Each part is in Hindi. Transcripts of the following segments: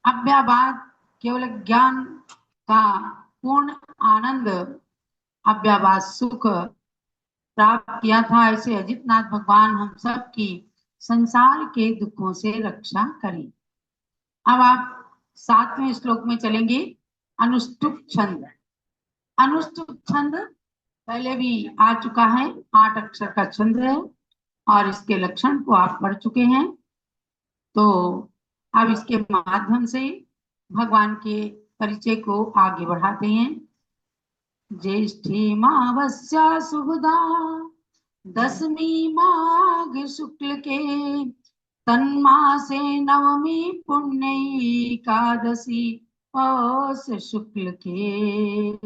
अव्याबाद केवल ज्ञान का पूर्ण आनंद, अव्याबाद सुख प्राप्त किया था। ऐसे अजितनाथ भगवान हम सब की संसार के दुखों से रक्षा करें। अब आप 7वें श्लोक में चलेंगे। अनुष्टुप छंद। अनुष्टुप छंद पहले भी आ चुका है, 8 अक्षर का छंद है और इसके लक्षण को आप पढ़ चुके हैं। तो अब इसके माध्यम से भगवान के परिचय को आगे बढ़ाते हैं। ज्येष्ठी मावस्या शुभदा दशमी माघ शुक्ल के तन्मासे नवमी पुण्य एकादशी पौष शुक्ल के।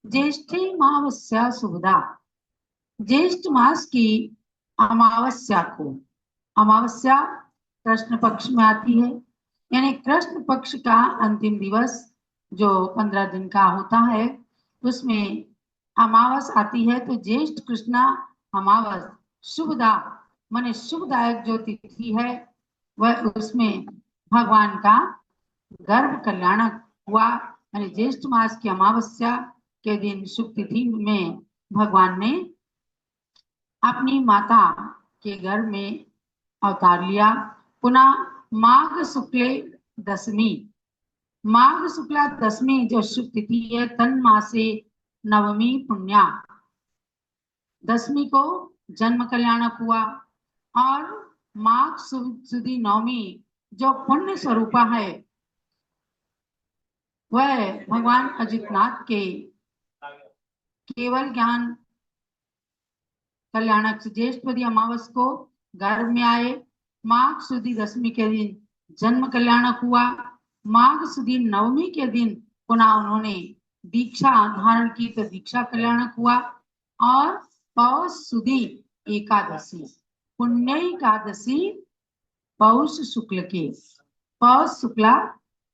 ज्येष्ठी मावस्या शुभदा, ज्येष्ठ मास की अमावस्या को, अमावस्या कृष्ण पक्ष में आती है, यानी कृष्ण पक्ष का अंतिम दिवस जो 15 दिन का होता है उसमें अमावस आती है। तो ज्येष्ठ कृष्णा अमावस शुभदा माने शुभदायक जो तिथि है वह उसमें भगवान का गर्भ कल्याणक हुआ। यानी ज्येष्ठ मास की अमावस्या के दिन शुभ तिथि में भगवान ने अपनी माता के गर्भ में अवतार लिया। पुनः माघ शुक्ल दशमी, माघ शुक्ला दशमी जो शुभ तिथि है, तन मासे नवमी पुण्या, दशमी को जन्म कल्याणक हुआ। और माघ सुदी नवमी जो पुण्य स्वरूपा है वह भगवान अजितनाथ के केवल ज्ञान कल्याणक ज्येष्ठपदी अमावस को गर्भ में आए। माघ सुदी दशमी के दिन जन्म कल्याणक हुआ। माघ सुदी नवमी के दिन पुनः उन्होंने दीक्षा धारण की तो दीक्षा कल्याणक हुआ। और पौष सुदी एकादशी, पुण्य एकादशी पौष शुक्ल के, पौष शुक्ला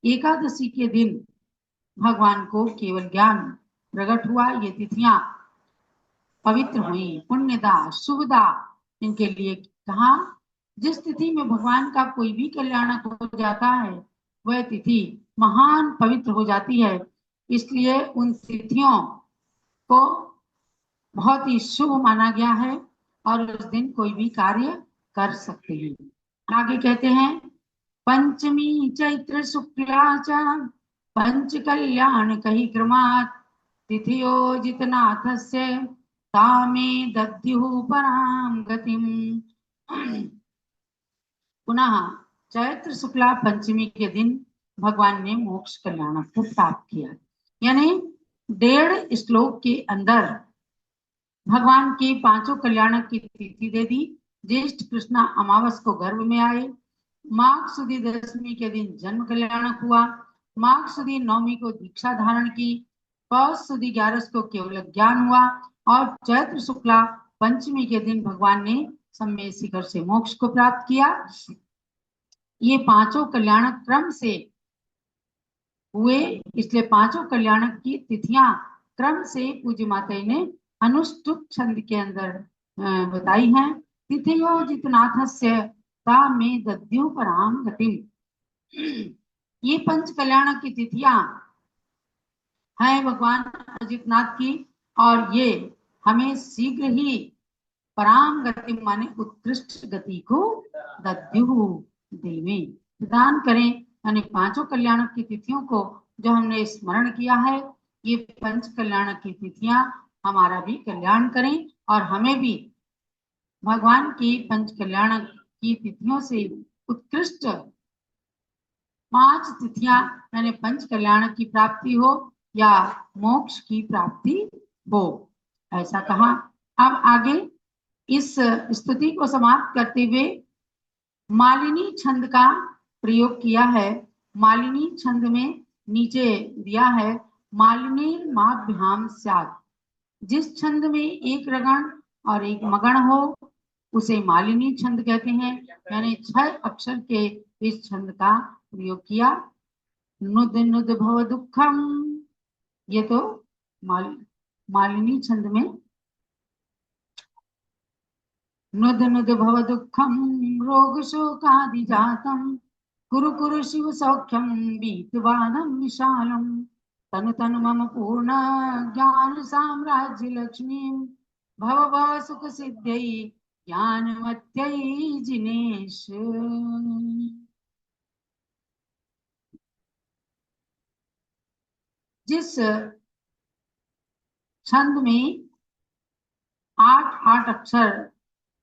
एकादशी के दिन भगवान को केवल ज्ञान प्रकट हुआ। ये तिथियां पवित्र हुई, पुण्यदा शुभदा इनके लिए कहा। जिस तिथि में भगवान का कोई भी कल्याणक हो जाता है वह तिथि महान पवित्र हो जाती है, इसलिए उन तिथियों को बहुत ही शुभ माना गया है और उस दिन कोई भी कार्य कर सकते हैं। आगे कहते हैं पंचमी चैत्र शुक्ला च पंच कल्याण कही क्रमात् तिथियोजितनाथस्य तामे दद्युः परां गतिम। पुनः चैत्र शुक्ला पंचमी के दिन भगवान ने मोक्ष कल्याण को प्राप्त किया। यानी 1.5 श्लोक के अंदर भगवान की 5 कल्याणक की तिथि दे दी। ज्येष्ठ कृष्णा अमावस को गर्भ में आए, माघ सुदी दशमी के दिन जन्म कल्याणक हुआ, माघ सुदी नवमी को दीक्षा धारण की, पौष सुदी 11 को केवल ज्ञान हुआ और चैत्र शुक्ला पंचमी के दिन भगवान ने सम्मेद शिखर से मोक्ष को प्राप्त किया। ये 5 कल्याणक क्रम से हुए, इसलिए 5 कल्याणक की तिथियां क्रम से पूज्य माता ने अनुष्टुप छंद के अंदर बताई हैं। तिथियोजितनाथस्य तामे दद्युः परां गतिम्। ये 5 कल्याणक की तिथियां हैं भगवान अजितनाथ की और ये हमें शीघ्र ही पराम गति माने उत्कृष्ट गति को दद्युः देवे प्रदान करें। यानी 5 कल्याणक की तिथियों को जो हमने स्मरण किया है, ये 5 कल्याणक की तिथियां हमारा भी कल्याण करें और हमें भी भगवान की 5 कल्याणक की तिथियों से उत्कृष्ट 5 तिथियां यानी 5 कल्याणक की प्राप्ति हो या मोक्ष की प्राप्ति हो, ऐसा कहा। अब आगे इस स्तुति को समाप्त करते हुए मालिनी छंद का प्रयोग किया है। मालिनी छंद में नीचे दिया है मालिनी माभ्याम स्यात्। जिस छंद में एक रगण और एक मगण हो उसे मालिनी छंद कहते हैं। मैंने 6 अक्षर के इस छंद का प्रयोग किया। नुद नुद भव दुखम, ये तो मालिनी छंद में नुद नुद भव दुखम रोग शोकादि जातम कुरु कुरु शिव सौख्यम बीतवानम विशालम तनु तनु मम पूर्ण ज्ञान साम्राज्य लक्ष्मी भव भव सुख सिद्ध्यै ज्ञानमत्यै जिनेश। जिस छंद में 8 अक्षर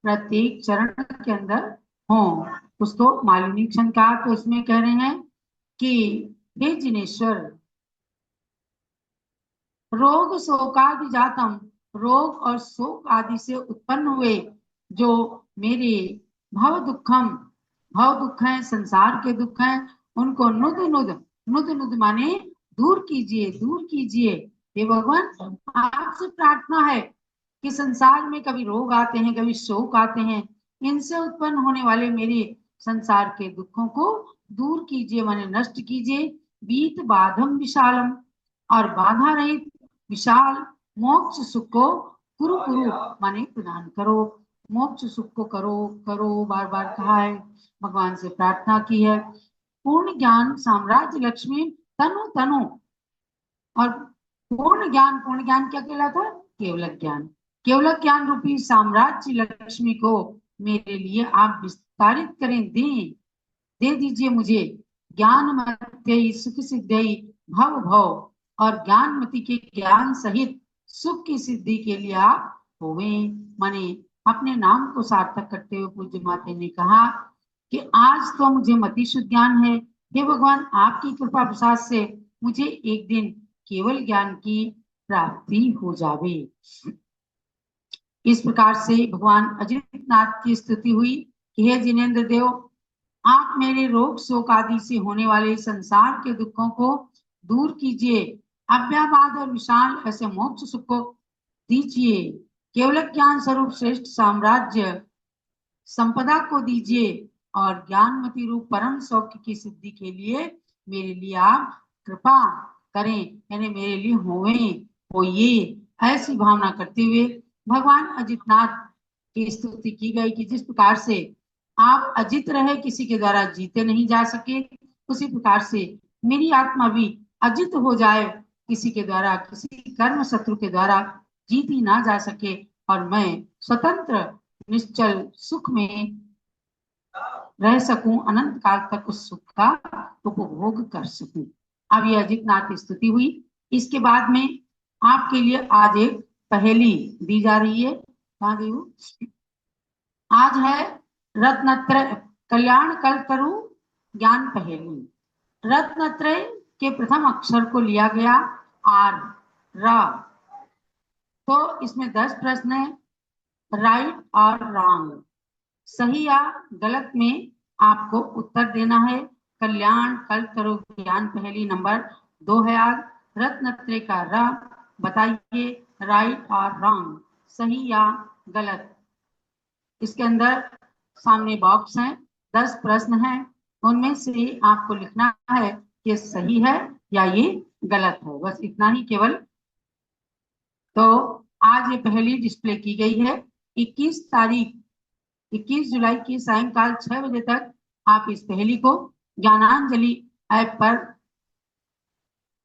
प्रत्येक चरण के अंदर हो उसको मालिनी छंद का। तो इसमें कह रहे हैं कि हे जिनेश्वर, रोग शोकादि जातम, रोग और शोक आदि से उत्पन्न हुए जो मेरे भव दुखम, भव दुख है, संसार के दुख हैं, उनको नुद नुद, नुद नुद माने दूर कीजिए, दूर कीजिए। हे भगवान, आपसे प्रार्थना है कि संसार में कभी रोग आते हैं, कभी शोक आते हैं, इनसे उत्पन्न होने वाले मेरे संसार के दुखों को दूर कीजिए, माने नष्ट कीजिए। बीत बाधम विशालम, और बाधा रहित विशाल मोक्ष सुख को कुरु कुरु माने प्रदान करो, मोक्ष सुख को करो करो, बार बार कहा है, भगवान से प्रार्थना की है। पूर्ण ज्ञान साम्राज्य लक्ष्मी तनु तनु, और पूर्ण ज्ञान क्या कहलाता है? केवल ज्ञान, केवल ज्ञान रूपी साम्राज्य लक्ष्मी को मेरे लिए आप विस्तारित करें, दे दीजिए मुझे। ज्ञान मत्यै सुख सिद्धि भव भव, और ज्ञानमति के ज्ञान सहित सुख की सिद्धि के लिए आप होवे। माने अपने नाम को सार्थक करते हुए पूज्य माता ने कहा कि आज तो मुझे मति शुद्ध ज्ञान है, हे भगवान आपकी कृपा प्रसाद से मुझे एक दिन केवल ज्ञान की प्राप्ति हो जावे। इस प्रकार से भगवान अजितनाथ की स्तुति हुई कि हे जिनेन्द्र देव, आप मेरे रोग शोक आदि से होने वाले संसार के दुखों को दूर कीजिए, अव्याबाद और विशाल ऐसे मोक्ष सुख को दीजिए, केवल ज्ञान स्वरूप श्रेष्ठ साम्राज्य संपदा को दीजिए, और ज्ञानमती रूप परम सौख्य की सिद्धि के लिए मेरे लिए आप कृपा करें, यानी मेरे लिए होइए। ऐसी भावना करते हुए भगवान अजितनाथ की स्तुति की गई कि जिस प्रकार से आप अजित रहे, किसी के द्वारा जीते नहीं जा सके, उसी प्रकार से मेरी आत्मा भी अजित हो जाए, किसी के द्वारा, किसी कर्म शत्रु के द्वारा जीती ना जा सके, और मैं स्वतंत्र निश्चल सुख में रह सकूं, अनंत काल तक उस सुख का उपभोग कर सकूं। अब यह अजितनाथ की स्तुति हुई। इसके बाद में आपके लिए आज एक पहेली दी जा रही है। कहाँ गई वो? आज है रत्नत्रय कल्याण कल्पतरु ज्ञान पहेली। रत्नत्रय के प्रथम अक्षर को लिया गया आर, र। तो इसमें 10 प्रश्न है, राइट और रॉन्ग, सही या गलत में आपको उत्तर देना है। कल्याण कल्पतरु ज्ञान पहेली नंबर 2 है आज। रत्नत्रय का र, बताइए राइट और रॉन्ग, सही या गलत। इसके अंदर सामने बॉक्स है, 10 प्रश्न हैं, उनमें से आपको लिखना है कि सही है या ये गलत है, बस इतना ही केवल। तो आज ये पहेली डिस्प्ले की गई है। 21 जुलाई की सायंकाल 6 बजे तक आप इस पहेली को ज्ञानांजलि ऐप पर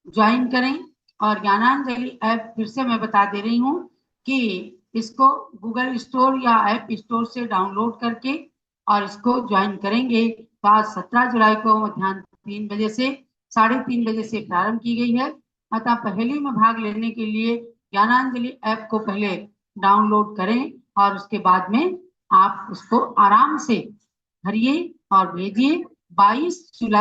ज्वाइन करें। और ज्ञानांजलि ऐप फिर से मैं बता दे रही हूँ कि इसको गूगल स्टोर या ऐप स्टोर से डाउनलोड करके और इसको ज्वाइन करेंगे तो आज 17 जुलाई को मध्याह्न 3 बजे से 3:30 बजे से प्रारंभ की गई है। अतः पहेली में भाग लेने के लिए ज्ञानांजलि ऐप को पहले डाउनलोड करें और उसके बाद में आप उसको आराम से भरिए और भेजिए। 22 जुलाई